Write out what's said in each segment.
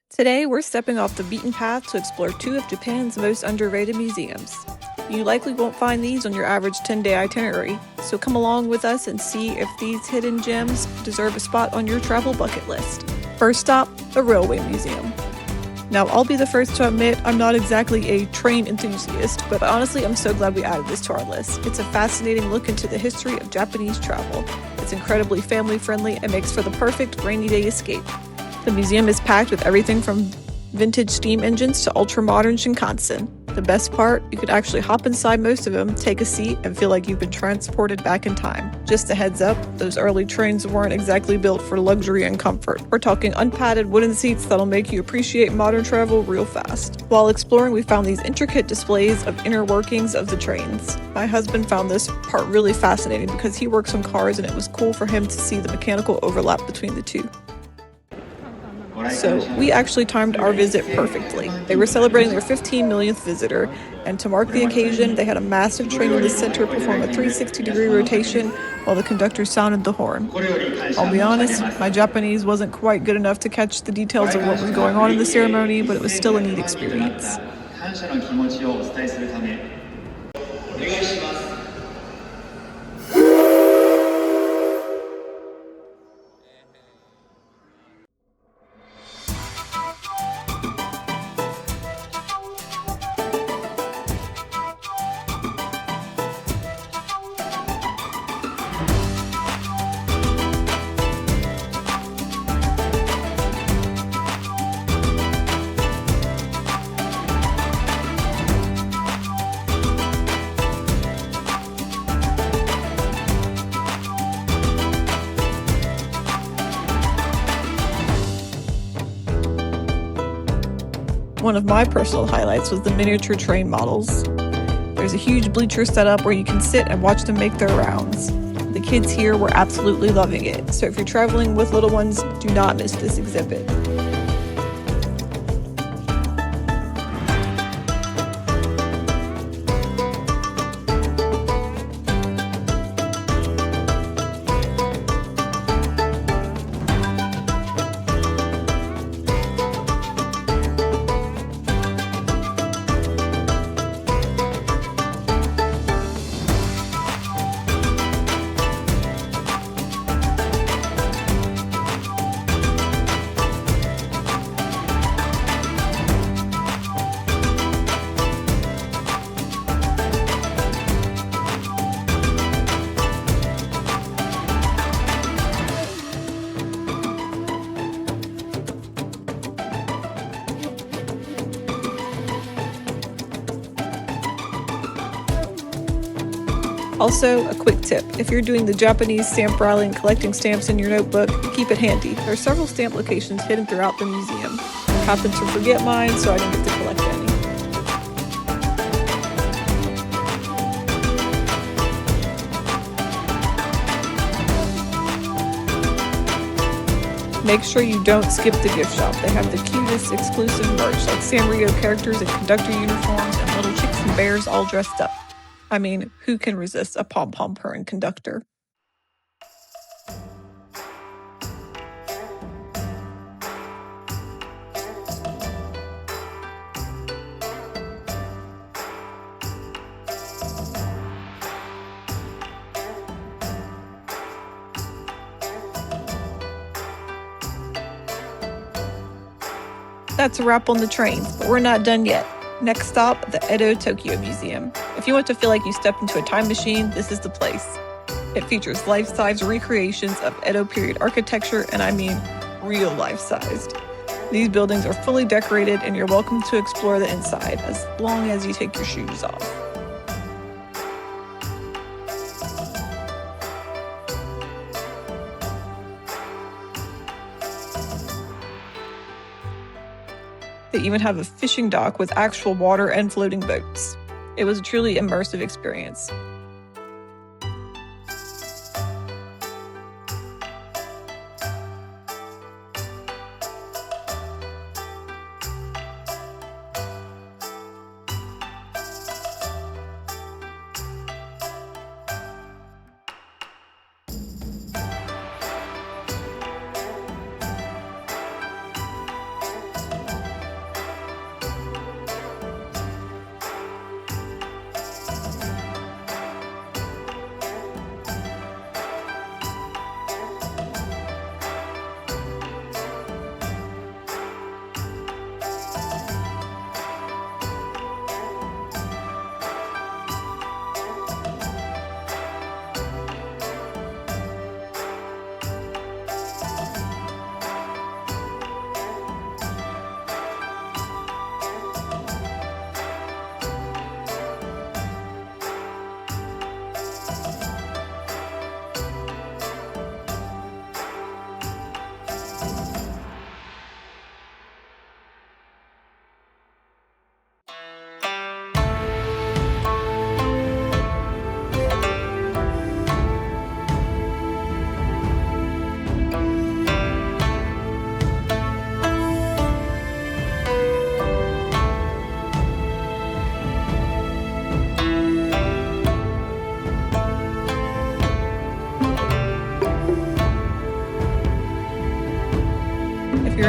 Today, we're stepping off the beaten path to explore two of Japan's most underrated museums. You likely won't find these on your average 10-day itinerary, so come along with us and see if these hidden gems deserve a spot on your travel bucket list. First stop, the Railway Museum. Now, I'll be the first to admit I'm not exactly a train enthusiast, but honestly, I'm so glad we added this to our list. It's a fascinating look into the history of Japanese travel. It's incredibly family-friendly and makes for the perfect rainy day escape. The museum is packed with everything from vintage steam engines to ultra-modern Shinkansen. The best part, you could actually hop inside most of them, take a seat, and feel like you've been transported back in time. Just a heads up, those early trains weren't exactly built for luxury and comfort. We're talking unpadded wooden seats that'll make you appreciate modern travel real fast. While exploring, we found these intricate displays of inner workings of the trains. My husband found this part really fascinating because he works on cars and it was cool for him to see the mechanical overlap between the two. So we actually timed our visit perfectly. They were celebrating their 15 millionth visitor, and to mark the occasion, they had a massive train in the center perform a 360-degree rotation while the conductor sounded the horn. I'll be honest, my Japanese wasn't quite good enough to catch the details of what was going on in the ceremony, but it was still a neat experience. One of my personal highlights was the miniature train models. There's a huge bleacher set up where you can sit and watch them make their rounds. The kids here were absolutely loving it, so if you're traveling with little ones, do not miss this exhibit. Also, a quick tip, if you're doing the Japanese stamp rally and collecting stamps in your notebook, keep it handy. There are several stamp locations hidden throughout the museum. I happened to forget mine, so I didn't get to collect any. Make sure you don't skip the gift shop. They have the cutest exclusive merch like Sanrio characters in conductor uniforms and little chicks and bears all dressed up. I mean, who can resist a pom-pom purring conductor? That's a wrap on the trains, but we're not done yet. Next stop, the Edo-Tokyo Museum. If you want to feel like you stepped into a time machine, this is the place. It features life-size recreations of Edo period architecture, and I mean real life-sized. These buildings are fully decorated and you're welcome to explore the inside, as long as you take your shoes off. They even have a fishing dock with actual water and floating boats. It was a truly immersive experience.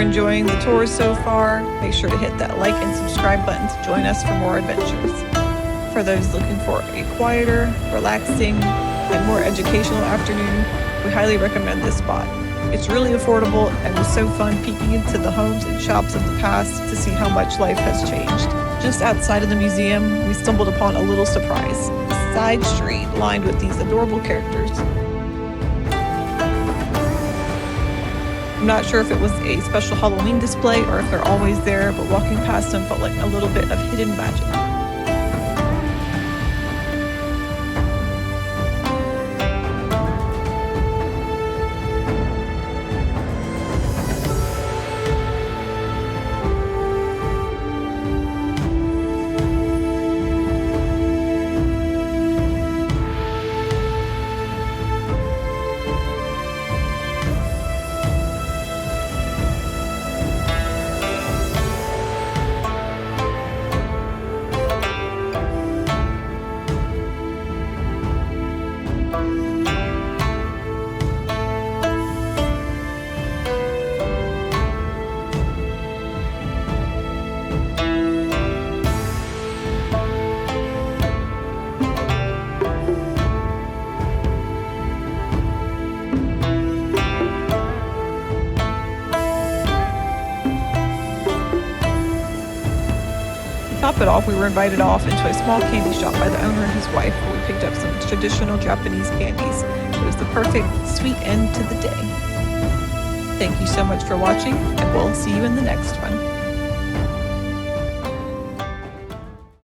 you're enjoying the tour so far, make sure to hit that like and subscribe button to join us for more adventures. For those looking for a quieter, relaxing, and more educational afternoon, we highly recommend this spot. It's really affordable and was so fun peeking into the homes and shops of the past to see how much life has changed. Just outside of the museum, we stumbled upon a little surprise, a side street lined with these adorable characters. I'm not sure if it was a special Halloween display or if they're always there, but walking past them felt like a little bit of hidden magic. To top it off, we were invited off into a small candy shop by the owner and his wife where we picked up some traditional Japanese candies. It was the perfect sweet end to the day. Thank you so much for watching, and we'll see you in the next one.